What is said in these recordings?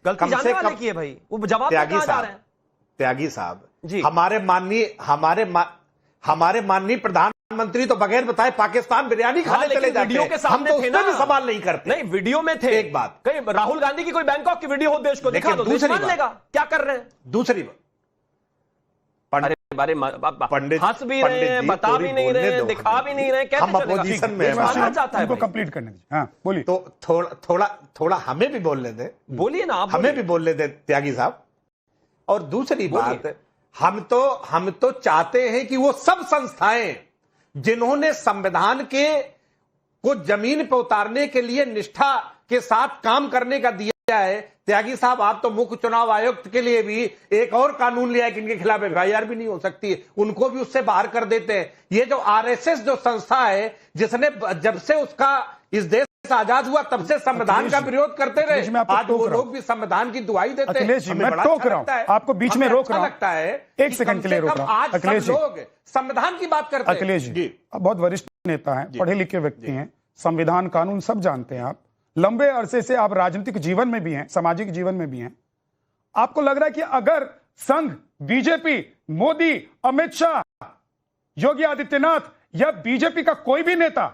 गलती जानने वाले की है भाई, वो जवाब त्यागी कहाँ जा रहे हैं? त्यागी साहब जी। हमारे माननीय प्रधानमंत्री तो बगैर बताए पाकिस्तान बिरयानी खाने चले जाते वीडियो के हैं, सामने हम तो थे उसमें ना। भी सवाल नहीं करते। नहीं, वीडियो में थे। एक बात, कहीं राहुल गांधी की कोई बैंकॉक की वीडियो हो देश को दिखा दो, देश मान लेगा क्या कर रहे हैं। दूसरी बात, बारे पंडित हंस भी रहे हैं, बता भी नहीं रहे हैं, दिखा भी नहीं रहे, कैसे हम अपोजिशन में चाहता है उनको कंप्लीट करने दीजिए। हाँ बोलिए। तो थोड़ा हमें भी बोलने दें। बोलिए ना, आप हमें भी बोलने दें त्यागी साहब। और दूसरी बात, हम तो चाहते हैं कि वो सब संस्थाएं जिन्होंने संविधान को जमीन पर उतारने के लिए निष्ठा के साथ काम करने का दिया है। त्यागी साहब, आप तो मुख्य चुनाव आयुक्त के लिए भी एक और कानून लिया है कि इनके खिलाफ एफआईआर भी नहीं हो सकती, उनको भी उससे बाहर कर देते हैं। ये जो आरएसएस जो संस्था है, जिसने जब से उसका इस देश आजाद हुआ तब से संविधान का विरोध करते रहे, आज वो लोग भी संविधान की दुहाई देते हैं। अखिलेश जी, मैं टोक रहा हूं, आपको बीच में रोक रहा हूं, लगता है एक सेकंड के लिए रोक रहा हूं। आज सब लोग संविधान की बात करते हैं। अखिलेश जी बहुत वरिष्ठ नेता हैं, पढ़े लिखे व्यक्ति हैं, संविधान कानून सब जानते हैं। आप लंबे अरसे से आप राजनीतिक जीवन में भी हैं, सामाजिक जीवन में भी हैं। आपको लग रहा है कि अगर संघ, बीजेपी, मोदी, अमित शाह, योगी आदित्यनाथ या बीजेपी का कोई भी नेता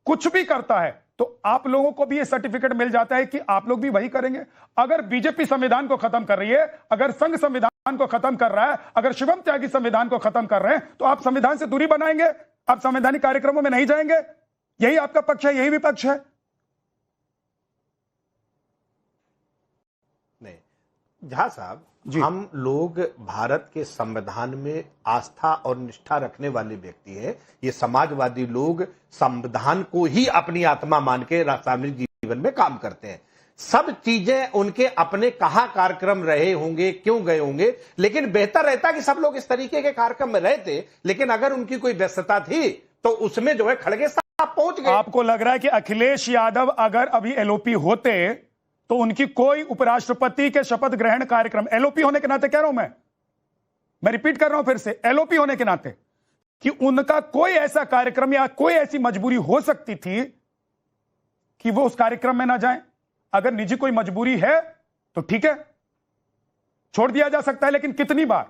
कुछ भी करता है तो आप लोगों को भी ये सर्टिफिकेट मिल जाता है कि आप लोग भी वही करेंगे? अगर बीजेपी संविधान को खत्म कर रही है, अगर संघ संविधान को खत्म कर रहा है, अगर शिवम त्यागी संविधान को खत्म कर रहे हैं, तो आप संविधान से दूरी बनाएंगे? आप संवैधानिक कार्यक्रमों में नहीं जाएंगे? यही आपका पक्ष है, यही विपक्ष है? नहीं झा साहब, हम लोग भारत के संविधान में आस्था और निष्ठा रखने वाले व्यक्ति हैं। ये समाजवादी लोग संविधान को ही अपनी आत्मा मान के सामाजिक जीवन में काम करते हैं। सब चीजें उनके अपने कहाँ कार्यक्रम रहे होंगे, क्यों गए होंगे, लेकिन बेहतर रहता कि सब लोग इस तरीके के कार्यक्रम में रहते। लेकिन अगर उनकी कोई व्यस्तता थी तो उसमें जो है खड़गे साहब पहुंच गए। आपको लग रहा है कि अखिलेश यादव अगर अभी एलओपी होते तो उनकी कोई उपराष्ट्रपति के शपथ ग्रहण कार्यक्रम, एलओपी होने के नाते कह रहा हूं मैं रिपीट कर रहा हूं फिर से, एलओपी होने के नाते, कि उनका कोई ऐसा कार्यक्रम या कोई ऐसी मजबूरी हो सकती थी कि वो उस कार्यक्रम में ना जाएं? अगर निजी कोई मजबूरी है तो ठीक है, छोड़ दिया जा सकता है, लेकिन कितनी बार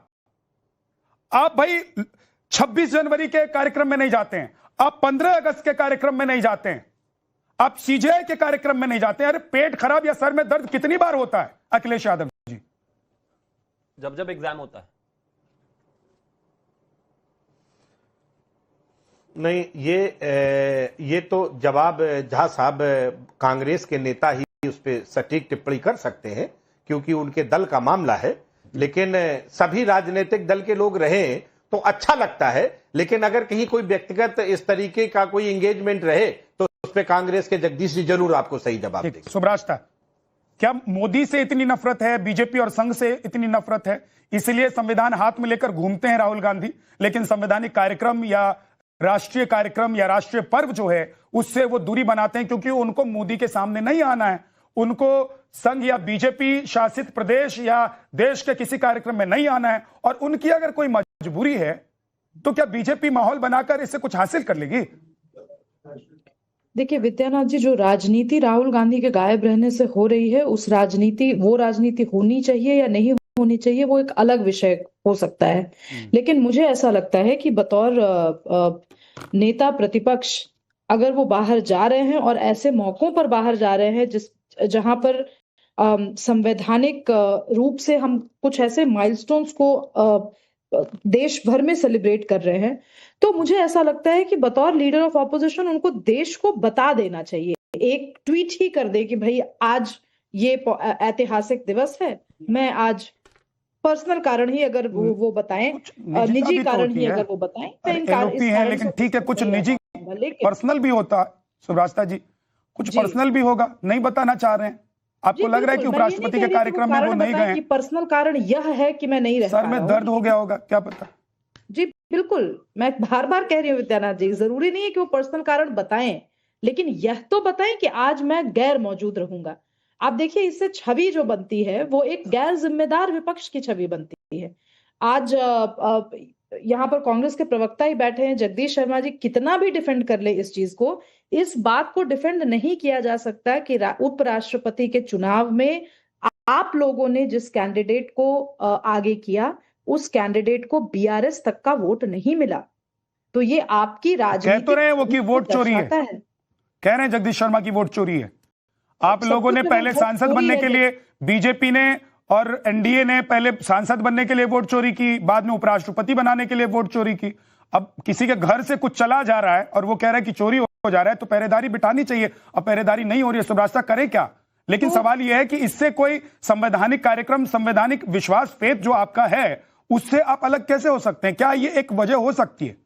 आप भाई 26 जनवरी के कार्यक्रम में नहीं जाते हैं, आप 15 अगस्त के कार्यक्रम में नहीं जाते हैं, आप सीजेआई के कार्यक्रम में नहीं जाते हैं? अरे पेट खराब या सर में दर्द कितनी बार होता है अखिलेश यादव जी? जब एग्जाम होता है। नहीं, ये तो जवाब झा साहब कांग्रेस के नेता ही उस पर सटीक टिप्पणी कर सकते हैं, क्योंकि उनके दल का मामला है। लेकिन सभी राजनीतिक दल के लोग रहे तो अच्छा लगता है, लेकिन अगर कहीं कोई व्यक्तिगत इस तरीके का कोई एंगेजमेंट रहे तो उस पर कांग्रेस के जगदीश जी जरूर आपको सही जवाब देंगे। सुब्रास्ता, क्या मोदी से इतनी नफरत है, बीजेपी और संघ से इतनी नफरत है, इसलिए संविधान हाथ में लेकर घूमते हैं राहुल गांधी, लेकिन संवैधानिक कार्यक्रम या राष्ट्रीय कार्यक्रम या राष्ट्रीय पर्व जो है उससे वो दूरी बनाते हैं, क्योंकि उनको मोदी के सामने नहीं आना है, उनको संघ या बीजेपी शासित प्रदेश या देश के किसी कार्यक्रम में नहीं आना है। और उनकी अगर कोई मजबूरी है तो क्या बीजेपी माहौल बनाकर इससे कुछ हासिल कर लेगी? देखिए विद्यानाथ जी, जो राजनीति राहुल गांधी के गायब रहने से हो रही है, वो राजनीति होनी चाहिए या नहीं होनी चाहिए, वो एक अलग विषय हो सकता है। लेकिन मुझे ऐसा लगता है कि बतौर नेता प्रतिपक्ष अगर वो बाहर जा रहे हैं और ऐसे मौकों पर बाहर जा रहे हैं जहां पर संवैधानिक रूप से हम कुछ ऐसे माइलस्टोन्स को देश भर में सेलिब्रेट कर रहे हैं, तो मुझे ऐसा लगता है कि बतौर लीडर ऑफ ऑपोजिशन उनको देश को बता देना चाहिए, एक ट्वीट ही कर दे कि भाई आज ये ऐतिहासिक दिवस है। मैं आज पर्सनल कारण ही अगर वो बताएं, निजी कारण ही अगर वो बताएं, लेकिन ठीक है, कुछ निजी पर्सनल भी होता है सुब्रास्ता जी, कुछ पर्सनल भी होगा, नहीं बताना चाह रहे हैं। आपको लग रहा है कि उपराष्ट्रपति के कार्यक्रम में वो नहीं गए? पर्सनल कारण यह है कि मैं नहीं रह सर में दर्द हो गया होगा, क्या पता। जी बिल्कुल, मैं बार बार कह रही हूँ विद्यानाथ जी, जरूरी नहीं है कि वो पर्सनल कारण बताएं, लेकिन यह तो बताएं कि आज मैं गैर मौजूद रहूंगा। आप देखिए, इससे छवि जो बनती है वो एक गैर जिम्मेदार विपक्ष की छवि बनती है। आज यहाँ पर कांग्रेस के प्रवक्ता ही बैठे हैं, जगदीश शर्मा जी, कितना भी डिफेंड कर ले इस चीज को, इस बात को डिफेंड नहीं किया जा सकता कि उपराष्ट्रपति के चुनाव में आप लोगों ने जिस कैंडिडेट को आगे किया, उस कैंडिडेट को बीआरएस तक का वोट नहीं मिला। तो ये आपकी राजनीति कह तो रहे हैं वो कि वोट चोरी है। कह रहे हैं जगदीश शर्मा की वोट चोरी है। आप लोगों ने पहले सांसद बनने के लिए, बीजेपी ने और एनडीए ने पहले सांसद बनने के लिए वोट चोरी की, बाद में उपराष्ट्रपति बनाने के लिए वोट चोरी की। अब किसी के घर से कुछ चला जा रहा है और वो कह रहा है कि चोरी हो जा रहा है, तो पहरेदारी बिठानी चाहिए। अब पहरेदारी नहीं हो रही है, सुब्रास्ता करे क्या? लेकिन सवाल यह है कि इससे कोई संवैधानिक कार्यक्रम, संवैधानिक विश्वास, फेथ जो आपका है, उससे आप अलग कैसे हो सकते हैं? क्या ये एक वजह हो सकती है?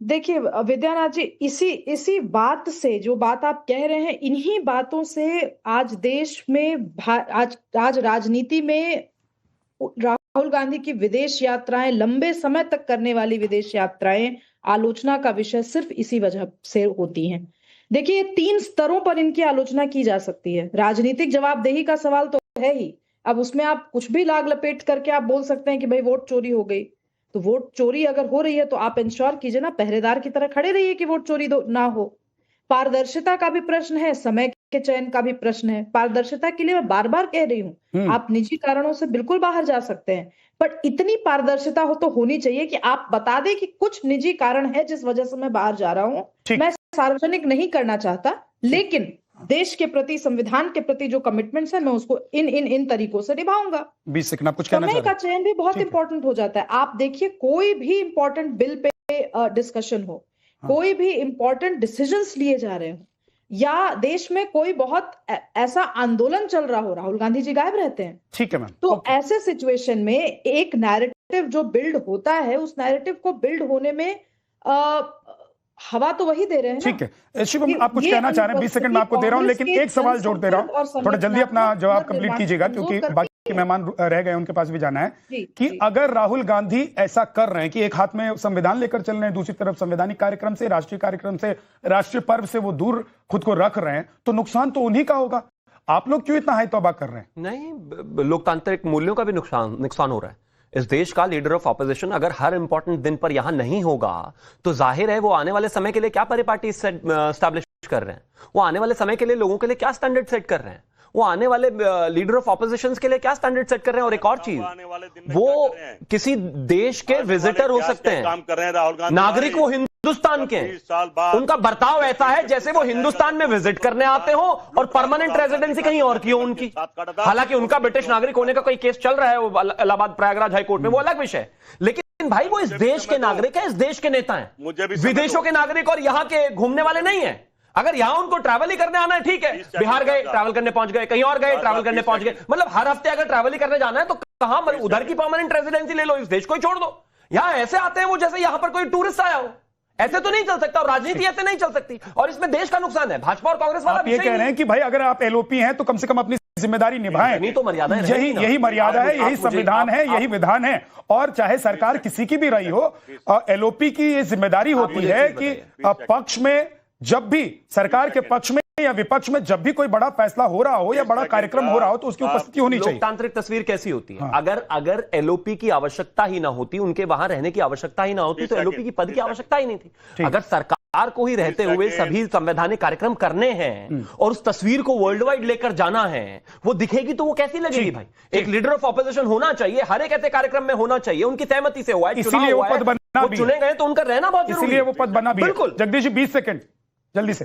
देखिए विद्यानाथ जी, इसी बात से, जो बात आप कह रहे हैं, इन्हीं बातों से आज देश में, आज राजनीति में राहुल गांधी की विदेश यात्राएं, लंबे समय तक करने वाली विदेश यात्राएं आलोचना का विषय सिर्फ इसी वजह से होती हैं। देखिए 3 स्तरों पर इनकी आलोचना की जा सकती है। राजनीतिक जवाबदेही का सवाल तो है ही, अब उसमें आप कुछ भी लाग लपेट करके आप बोल सकते हैं कि भाई वोट चोरी हो गई। तो वोट चोरी अगर हो रही है तो आप इंश्योर कीजिए ना, पहरेदार की तरह खड़े रहिए कि वोट चोरी ना हो। पारदर्शिता का भी प्रश्न है, समय के चयन का भी प्रश्न है। पारदर्शिता के लिए मैं बार बार कह रही हूँ, आप निजी कारणों से बिल्कुल बाहर जा सकते हैं, पर इतनी पारदर्शिता तो होनी चाहिए कि आप बता दें कि कुछ निजी कारण है जिस वजह से मैं बाहर जा रहा हूँ। मैं सार्वजनिक नहीं करना चाहता, लेकिन देश के प्रति, संविधान के प्रति जो कमिटमेंट्स है, मैं उसको इन तरीकों से निभाऊंगा। 20 सेकंड आप कुछ कहना चाह रहे हैं? समय का चयन भी बहुत इंपॉर्टेंट हो जाता है। आप देखिए, कोई भी इंपॉर्टेंट बिल पे डिस्कशन हो, कोई भी इंपॉर्टेंट डिसीजंस लिए जा रहे हो, या देश में कोई बहुत ऐसा आंदोलन चल रहा हो, राहुल गांधी जी गायब रहते हैं। ठीक है मैम। तो ऐसे सिचुएशन में एक नैरेटिव जो बिल्ड होता है, उस नैरेटिव को बिल्ड होने में हवा तो वही दे रहे हैं। ठीक है शिवम, आप कुछ कहना चाह रहे हैं? 20 सेकंड मैं आपको दे रहा हूं, लेकिन एक सवाल जोड़ दे रहा हूं, थोड़ा जल्दी अपना जवाब कंप्लीट कीजिएगा, क्योंकि बाकी मेहमान रह गए, उनके पास भी जाना है। कि अगर राहुल गांधी ऐसा कर रहे हैं कि एक हाथ में संविधान लेकर चल रहे हैं, दूसरी तरफ संवैधानिक कार्यक्रम से, राष्ट्रीय कार्यक्रम से, राष्ट्रीय पर्व से वो दूर खुद को रख रहे हैं, तो नुकसान तो उन्हीं का होगा। आप लोग क्यों इतना हाई तौबा कर रहे हैं? नहीं, लोकतांत्रिक मूल्यों का भी नुकसान हो रहा है। इस देश का लीडर ऑफ ऑपोजिशन अगर हर इंपॉर्टेंट दिन पर यहां नहीं होगा, तो जाहिर है वो आने वाले समय के लिए क्या परिपाटी स्टैब्लिश कर रहे हैं, वो आने वाले समय के लिए लोगों के लिए क्या स्टैंडर्ड सेट कर रहे हैं, वो आने वाले लीडर ऑफ ऑपोजिशन के लिए क्या स्टैंडर्ड सेट कर रहे हैं। और एक और चीज, वो किसी देश के विजिटर हो सकते हैं, काम कर रहे हैं राहुल गांधी, नागरिक वो हिंदुस्तान के, उनका बर्ताव ऐसा है जैसे वो हिंदुस्तान में विजिट करने आते हो और परमानेंट रेजिडेंसी कहीं और की हो उनकी। हालांकि उनका ब्रिटिश नागरिक होने का कोई केस चल रहा है वो इलाहाबाद प्रयागराज हाई कोर्ट में, वो अलग विषय है, लेकिन भाई वो इस देश के नागरिक है, इस देश के नेता हैं, विदेशों के नागरिक और यहां के घूमने वाले नहीं है। अगर यहां उनको ट्रैवल ही करने आना है, ठीक है, बिहार गए ट्रैवल करने पहुंच गए, कहीं और गए ट्रैवल करने पहुंच गए, मतलब हर हफ्ते अगर ट्रैवल ही करने जाना है तो कहां, मतलब उधर की परमानेंट रेजिडेंसी ले लो, इस देश को ही छोड़ दो। यहां ऐसे आते हैं वो जैसे यहां पर कोई टूरिस्ट आया हो, ऐसे तो नहीं चल सकता, और राजनीति ऐसे नहीं चल सकती, और इसमें देश का नुकसान है। भाजपा और कांग्रेस वाला आप ये कह रहे हैं कि भाई अगर आप एलओपी हैं तो कम से कम अपनी जिम्मेदारी निभाएं। नहीं तो मर्यादा है, यही मर्यादा है, यही संविधान है, यही विधान है। और चाहे सरकार किसी की भी रही हो, एलओपी की ये जिम्मेदारी होती है कि पक्ष में, जब भी सरकार के पक्ष में या विपक्ष में जब भी कोई बड़ा फैसला हो रहा हो या बड़ा कार्यक्रम हो रहा हो, तो उसकी उपस्थिति होनी चाहिए। लोकतांत्रिक तस्वीर कैसी होती है? अगर एलओपी की आवश्यकता ही ना होती, उनके वहां रहने की आवश्यकता ही ना होती, तो एलओपी की पद की आवश्यकता ही नहीं थी। अगर सरकार को ही रहते हुए सभी संवैधानिक कार्यक्रम करने हैं और उस तस्वीर को वर्ल्ड वाइड लेकर जाना है, वो दिखेगी तो वो कैसी लगेगी भाई? एक लीडर ऑफ ऑपोजिशन होना चाहिए, हर एक ऐसे कार्यक्रम में होना चाहिए, उनकी सहमति से हुआ है, इसीलिए वो पद बना, चुने गए तो उनका रहना बहुत जरूरी है, इसीलिए वो पद बना भी। बिल्कुल। जगदीश जी 20 सेकंड जल्दी से।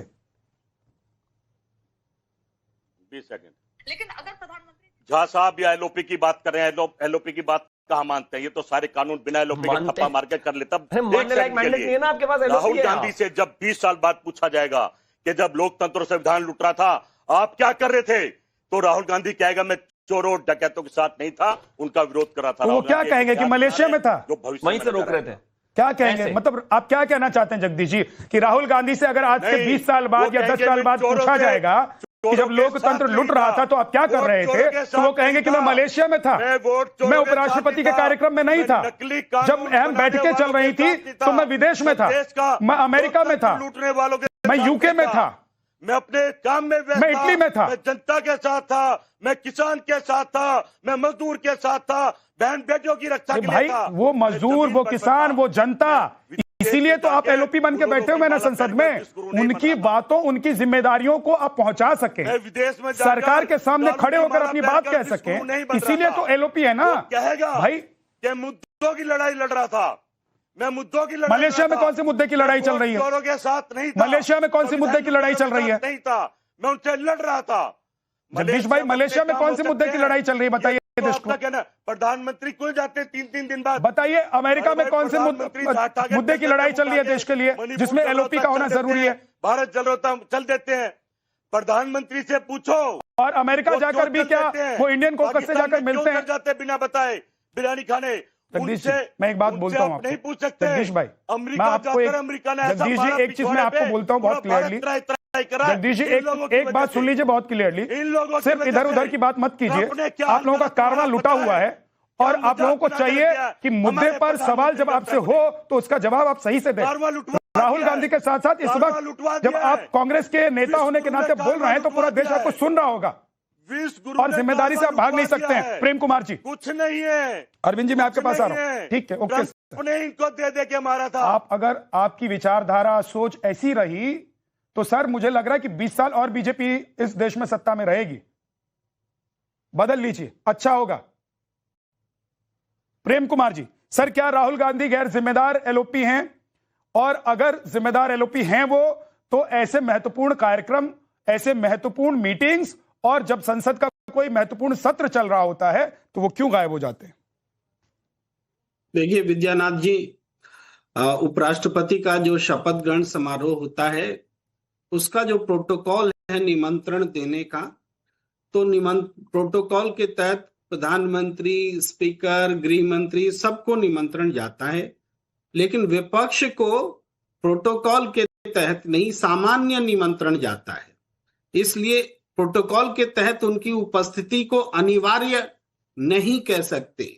20 सेकंड। लेकिन अगर प्रधानमंत्री झा साहब या एलओपी की बात कर रहे हैं, एलओपी की बात कहां मानते हैं? ये तो सारे कानून बिना एलओपी के थप्पा मार के कर ले। तब राहुल गांधी से जब 20 साल बाद पूछा जाएगा कि जब लोकतंत्र संविधान लुट रहा था आप क्या कर रहे थे, तो राहुल गांधी कहेगा मैं चोरों डकैतों के साथ नहीं था, उनका विरोध कर रहा था। वो क्या कहेंगे कि मलेशिया में था, जो भविष्य वहीं से रोक रहे थे? क्या कहेंगे? मतलब आप क्या कहना चाहते हैं जगदीश जी कि राहुल गांधी से अगर आज से 20 साल बाद या 10 साल बाद पूछा जाएगा कि जब लोकतंत्र लुट रहा था तो आप क्या कर रहे थे, तो वो कहेंगे कि मैं मलेशिया में था, मैं उपराष्ट्रपति के कार्यक्रम में नहीं था, जब अहम बैठकें चल रही थी तो मैं विदेश में था, मैं अमेरिका में था, लूटने वालों के, मैं यूके में था, मैं अपने काम में व्यस्त मैं इटली में था, मैं जनता के साथ था, मैं किसान के साथ था, मैं मजदूर के साथ था, बहन बेटियों की रक्षा के लिए था। वो मजदूर, वो किसान, वो जनता, इसीलिए तो आप एलओपी बन के बैठे हुए ना संसद में, उनकी बातों, उनकी जिम्मेदारियों को आप पहुंचा सके, विदेश में सरकार के सामने खड़े होकर अपनी बात कह सके, इसीलिए तो एलओपी है ना। कहेगा भाई कि मुद्दों की लड़ाई लड़ रहा था, मैं मुद्दों की लड़ाई, मलेशिया में कौन से मुद्दे की लड़ाई चल रही है? चोरों के साथ नहीं था। मलेशिया में कौन से मुद्दे की लड़ाई चल रही है? नहीं था, मैं उनसे लड़ रहा था। जगदीश भाई, मलेशिया में कौन से मुद्दे की लड़ाई चल रही है बताइए देश को। प्रधानमंत्री क्यों जाते हैं 3-3 दिन बाद? बताइए अमेरिका में कौन से मुद्दे की लड़ाई चल रही है देश के लिए, जिसमें एलओपी का होना जरूरी है? भारत चल रहा था, चल देते हैं। प्रधानमंत्री से पूछो। और अमेरिका जाकर भी क्या वो इंडियन कॉकस से जाकर मिलते हैं? जाते बिना बताए बिरयानी खाने। जगदीश जी, मैं एक बात बोलता हूँ आपको, नहीं पूछ सकते जगदीश भाई, मैं आपको जगदीश जी एक चीज मैं आपको बोलता हूँ बहुत क्लियरली, जगदीश जी एक बात सुन लीजिए बहुत क्लियरली, सिर्फ इधर उधर की बात मत कीजिए। आप लोगों का कारवा लुटा हुआ है और आप लोगों को चाहिए कि मुद्दे पर सवाल जब आपसे हो तो उसका जवाब आप सही से दें। राहुल गांधी के साथ साथ इस वक्त जब आप कांग्रेस के नेता होने के नाते बोल रहे हैं तो पूरा देश आपको सुन रहा होगा और जिम्मेदारी से आप भाग नहीं सकते हैं। प्रेम कुमार जी, कुछ नहीं है। अरविंद जी, मैं आपके पास आ रहा हूं। ठीक है, ओके। अपने इनको दे के मारा था। आप अगर आपकी विचारधारा सोच ऐसी रही तो सर मुझे लग रहा है कि 20 साल और बीजेपी इस देश में सत्ता में रहेगी। बदल लीजिए, अच्छा होगा। प्रेम कुमार जी, सर क्या राहुल गांधी गैर जिम्मेदार एलओपी हैं? और अगर जिम्मेदार एलओपी हैं वो, तो ऐसे महत्वपूर्ण कार्यक्रम, ऐसे महत्वपूर्ण मीटिंग्स और जब संसद का कोई महत्वपूर्ण सत्र चल रहा होता है तो वो क्यों गायब हो जाते हैं? देखिए विद्यानाथ जी, उपराष्ट्रपति का जो शपथ ग्रहण समारोह होता है उसका जो प्रोटोकॉल है निमंत्रण देने का, तो प्रोटोकॉल के तहत प्रधानमंत्री, स्पीकर, गृह मंत्री सबको निमंत्रण जाता है, लेकिन विपक्ष को प्रोटोकॉल के तहत नहीं सामान्य निमंत्रण जाता है। इसलिए प्रोटोकॉल के तहत उनकी उपस्थिति को अनिवार्य नहीं कह सकते।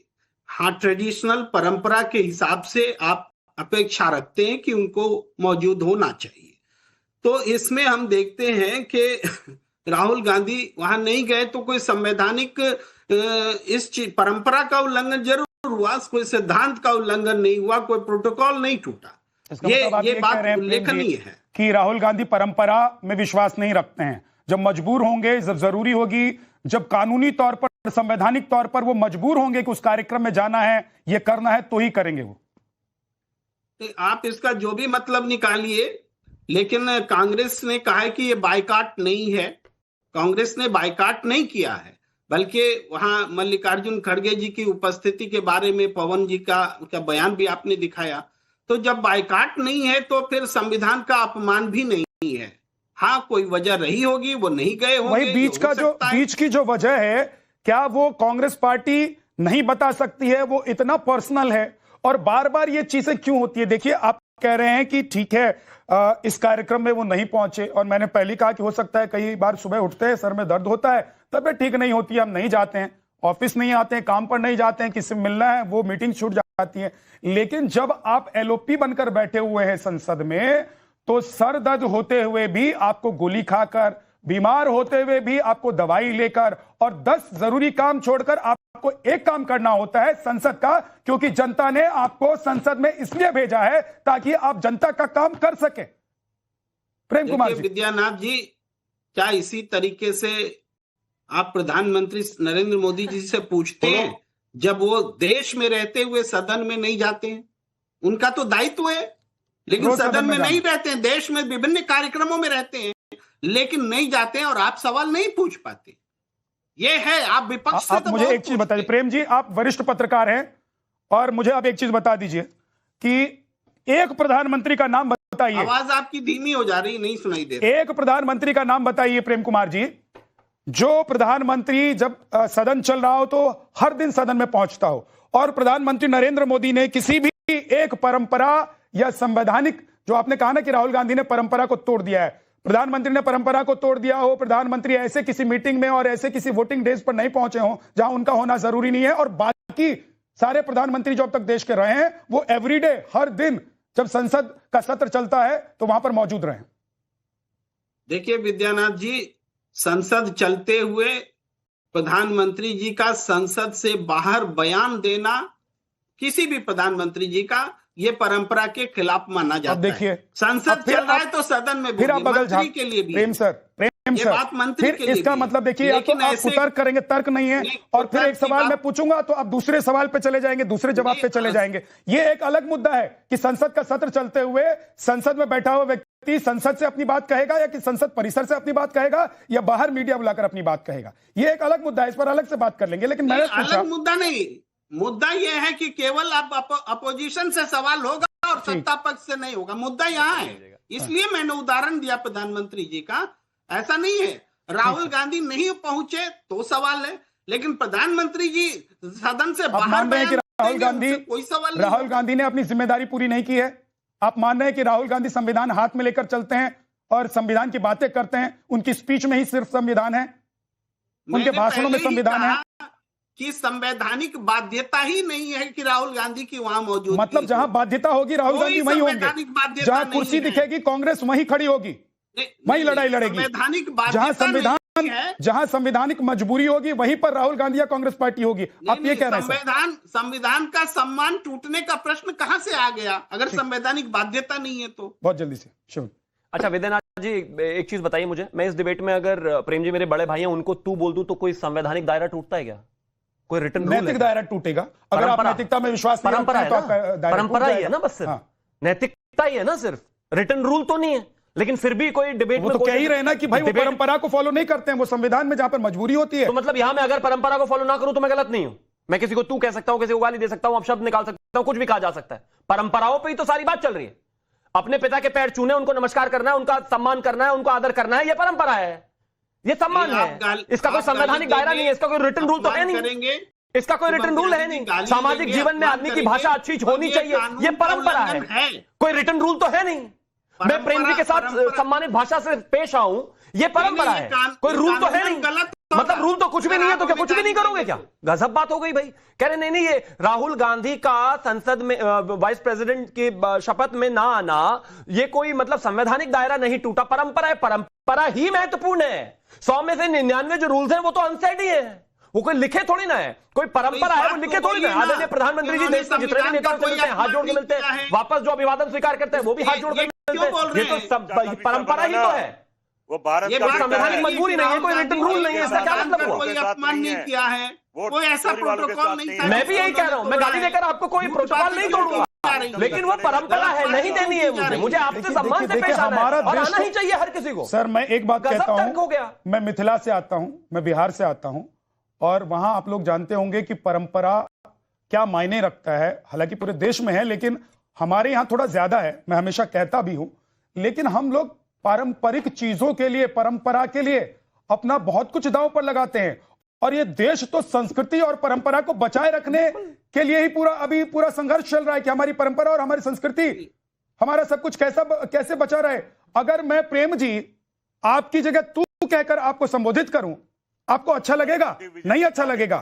हाँ, ट्रेडिशनल परंपरा के हिसाब से आप अपेक्षा रखते हैं कि उनको मौजूद होना चाहिए। तो इसमें हम देखते हैं कि राहुल गांधी वहां नहीं गए तो कोई संवैधानिक इस परंपरा का उल्लंघन जरूर हुआ, कोई सिद्धांत का उल्लंघन नहीं हुआ, कोई प्रोटोकॉल नहीं टूटा। ये बात उल्लेखनीय है कि राहुल गांधी परंपरा में विश्वास नहीं रखते हैं। जब मजबूर होंगे, जब जरूरी होगी, जब कानूनी तौर पर, संवैधानिक तौर पर वो मजबूर होंगे कि उस कार्यक्रम में जाना है, ये करना है, तो ही करेंगे वो। आप इसका जो भी मतलब निकालिए, लेकिन कांग्रेस ने कहा है कि ये बायकॉट नहीं है। कांग्रेस ने बायकॉट नहीं किया है, बल्कि वहां मल्लिकार्जुन खड़गे जी की उपस्थिति के बारे में पवन जी का बयान भी आपने दिखाया। तो जब बायकॉट नहीं है तो फिर संविधान का अपमान भी नहीं है। हाँ, कोई वजह रही होगी, वो नहीं गए होंगे। वही बीच की जो वजह है, क्या वो कांग्रेस पार्टी नहीं बता सकती है? वो इतना पर्सनल है और बार बार ये चीजें क्यों होती है? देखिए, आप कह रहे हैं कि ठीक है इस कार्यक्रम में वो नहीं पहुंचे, और मैंने पहले कहा कि हो सकता है कई बार सुबह उठते हैं, सर में दर्द होता है, तबीयत ठीक नहीं होती है, हम नहीं जाते हैं, ऑफिस नहीं आते हैं, काम पर नहीं जाते हैं, किसी से मिलना है वो मीटिंग छूट जाती है। लेकिन जब आप एलओपी बनकर बैठे हुए हैं संसद में, तो सर दर्द होते हुए भी आपको गोली खाकर, बीमार होते हुए भी आपको दवाई लेकर, और 10 जरूरी काम छोड़कर आपको एक काम करना होता है संसद का, क्योंकि जनता ने आपको संसद में इसलिए भेजा है ताकि आप जनता का काम कर सके। प्रेम कुमार जी, विद्यानाथ जी, क्या इसी तरीके से आप प्रधानमंत्री नरेंद्र मोदी जी से पूछते हैं जब वो देश में रहते हुए सदन में नहीं जाते हैं? उनका तो दायित्व है, लेकिन सदन में नहीं रहते हैं, देश में विभिन्न कार्यक्रमों में रहते हैं, लेकिन नहीं जाते हैं और आप सवाल नहीं पूछ पाते। ये है, आप विपक्ष से आप मुझे एक चीज बताइए प्रेम जी, आप वरिष्ठ पत्रकार हैं, और मुझे आप एक चीज बता दीजिए कि एक प्रधानमंत्री का नाम बताइए। आवाज आपकी धीमी हो जा रही, नहीं सुनाई दे रही। एक प्रधानमंत्री का नाम बताइए प्रेम कुमार जी, जो प्रधानमंत्री जब सदन चल रहा हो तो हर दिन सदन में पहुंचता हो, और प्रधानमंत्री नरेंद्र मोदी ने किसी भी एक परंपरा या संवैधानिक, जो आपने कहा ना कि राहुल गांधी ने परंपरा को तोड़ दिया है, प्रधानमंत्री ने परंपरा को तोड़ दिया हो, प्रधानमंत्री ऐसे किसी मीटिंग में और ऐसे किसी वोटिंग डेज पर नहीं पहुंचे हो जहां उनका होना जरूरी नहीं है, और बाकी सारे प्रधानमंत्री जो अब तक देश के रहे हैं वो एवरीडे, हर दिन जब संसद का सत्र चलता है तो वहां पर मौजूद रहे। देखिए विद्यानाथ जी, संसद चलते हुए प्रधानमंत्री जी का संसद से बाहर बयान देना, किसी भी प्रधानमंत्री जी का ये परंपरा के खिलाफ माना जाता देखिए, है। संसद चल रहा है तो सदन में फिर आप बगल मंत्री के लिए भी प्रेम सर ये बात मंत्री फिर के लिए इसका भी। मतलब देखिए, या तो लेकिन आप ऐसे- कुतर्क करेंगे, तर्क नहीं है, और फिर एक सवाल मैं पूछूंगा तो आप दूसरे सवाल पे चले जाएंगे, दूसरे जवाब पे चले जाएंगे। ये एक अलग मुद्दा है कि संसद का सत्र चलते हुए संसद में बैठा हुआ व्यक्ति संसद से अपनी बात कहेगा, या कि संसद परिसर से अपनी बात कहेगा, या बाहर मीडिया बुलाकर अपनी बात कहेगा। ये एक अलग मुद्दा है, इस पर अलग से बात कर लेंगे। लेकिन मैंने पूछा, अलग मुद्दा नहीं, मुद्दा यह है कि केवल अपोजिशन से सवाल होगा और सत्ता पक्ष से नहीं होगा। मुद्दा यहाँ है, इसलिए मैंने उदाहरण दिया प्रधानमंत्री जी का। ऐसा नहीं है राहुल गांधी नहीं पहुंचे तो सवाल है, लेकिन प्रधानमंत्री जी सदन से बाहर मान रहे हैं कि कोई सवाल नहीं। राहुल गांधी ने अपनी जिम्मेदारी पूरी नहीं की है? आप मान रहे हैं कि राहुल गांधी संविधान हाथ में लेकर चलते हैं और संविधान की बातें करते हैं, उनकी स्पीच में ही सिर्फ संविधान है, उनके भाषणों में संविधान है? कि संवैधानिक बाध्यता ही नहीं है कि राहुल गांधी की वहां मौजूद, मतलब जहां बाध्यता होगी राहुल गांधी वहीं होंगे, जहां कुर्सी दिखेगी कांग्रेस वहीं खड़ी होगी, वहीं लड़ाई लड़ेगी। संवैधानिक जहां संवैधानिक मजबूरी होगी वहीं पर राहुल गांधी या कांग्रेस पार्टी होगी। आप ये कह रहे हैं? संविधान का सम्मान टूटने का प्रश्न कहां से आ गया अगर संवैधानिक बाध्यता नहीं है तो? बहुत जल्दी से शुभ। अच्छा वैद्यनाथ जी, एक चीज बताइए मुझे, मैं इस डिबेट में अगर प्रेम जी मेरे बड़े भाई हैं उनको तू बोल दूं तो कोई संवैधानिक दायरा टूटता है क्या? कोई रिटर्न रूल? नैतिक दायरा टूटेगा अगर आप नैतिकता में विश्वास नहीं रखते हैं तो आपका दायरा परंपरा ही है ना, बस सिर्फ नैतिकता ही है ना, सिर्फ रिटर्न रूल तो नहीं है। लेकिन फिर भी कोई डिबेट में तो कह ही रहे ना कि भाई वो परंपरा को फॉलो नहीं करते हैं, वो संविधान में जहां पर मजबूरी होती है। तो मतलब यहां मैं अगर परंपरा को फॉलो ना करूं तो मैं गलत नहीं हूं? मैं किसी को तू कह सकता हूं, किसी को गाली दे सकता हूं, अपशब्द निकाल सकता हूं, कुछ भी कहा जा सकता है। परंपराओं पे ही तो सारी बात चल रही है। अपने पिता के पैर छूने, उनको नमस्कार करना है, उनका सम्मान करना है, उनको आदर करना है, ये परंपरा है, ये सम्मान है। इसका कोई संवैधानिक दायरा नहीं है, इसका कोई रिटर्न रूल तो है नहीं, इसका कोई रिटर्न रूल है नहीं। सामाजिक जीवन में आदमी की भाषा अच्छी होनी चाहिए, ये परंपरा है, कोई रिटर्न रूल तो है नहीं। मैं प्रेम जी के साथ सम्मानित भाषा से पेश आऊं, ये परंपरा है, कोई रूल तो है नहीं। मतलब रूल तो कुछ भी नहीं है तो क्या कुछ भी नहीं करोगे क्या? गजब बात हो गई भाई। कह रहे नहीं ये राहुल गांधी का संसद में वाइस प्रेसिडेंट की शपथ में ना आना, ये कोई मतलब संवैधानिक दायरा नहीं टूटा, परंपरा है, परंपरा ही महत्वपूर्ण है। 100 में से 99 जो रूल्स हैं वो तो अनसेड ही है, वो कोई लिखे थोड़ी ना है, कोई परंपरा है वो लिखे थोड़ी ना। आदरणीय प्रधानमंत्री जी देश में जितने भी नेताओं से मिलते हैं हाथ जोड़ के मिलते हैं, वापस जो अभिवादन स्वीकार करते हैं वो भी हाथ जोड़ के मिलते हैं। ये तो सब परंपरा ही तो है, वो भारत ये कोई संवैधानिक मजबूरी नहीं है, कोई रिटर्न रूल नहीं है। इसका क्या मतलब हुआ? कोई अपमान नहीं किया है, कोई ऐसा प्रोटोकॉल नहीं था। मैं भी यही कह रहा हूं, मैं गाली देकर आपको कोई प्रोटोकॉल नहीं तोड़ूंगा, लेकिन वो परंपरा है, नहीं देनी है मुझे आपसे सम्मान से पेश आना है और आना ही चाहिए हर किसी को। सर मैं एक बात कहता हूं, गया मैं मिथिला से आता हूं, मैं बिहार से आता हूं, और वहां आप लोग जानते होंगे कि परंपरा क्या मायने रखता है। हालांकि पूरे देश में है लेकिन हमारे यहां थोड़ा ज्यादा है, मैं हमेशा कहता भी हूं। लेकिन हम लोग पारंपरिक चीजों के लिए, परंपरा के लिए अपना बहुत कुछ दांव पर लगाते हैं, और ये देश तो संस्कृति और परंपरा को बचाए रखने के लिए ही पूरा संघर्ष चल रहा है कि हमारी परंपरा और हमारी संस्कृति, हमारा सब कुछ कैसे बचा रहे। अगर मैं प्रेम जी आपकी जगह तू कहकर आपको संबोधित करूं, आपको अच्छा लगेगा? नहीं अच्छा लगेगा,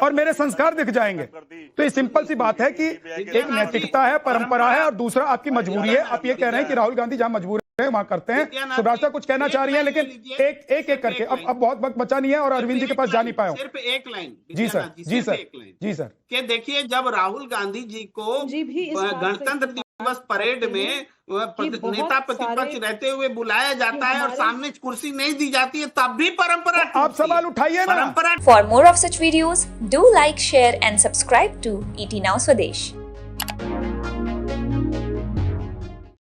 और मेरे संस्कार दिख जाएंगे। तो ये सिंपल सी बात है कि एक नैतिकता है, परंपरा है, और दूसरा आपकी मजबूरी है। आप ये कह रहे हैं कि राहुल गांधी जहां मजबूर है वहां करते हैं। सुब्राता कुछ कहना चाह रही है, लेकिन एक करके, अब बहुत वक्त बचा नहीं है और अरविंद जी के पास जा नहीं पाया। सिर्फ एक लाइन। जी सर, जी सर, जी सर। कि देखिए जब राहुल गांधी जी को गणतंत्र दिवस परेड में नेता प्रतिपक्ष रहते हुए बुलाया जाता है और सामने कुर्सी नहीं दी जाती है, तब भी परंपरा। आप सवाल उठाइए ना। For more of such videos, do like, share and subscribe to ET Now Swadesh.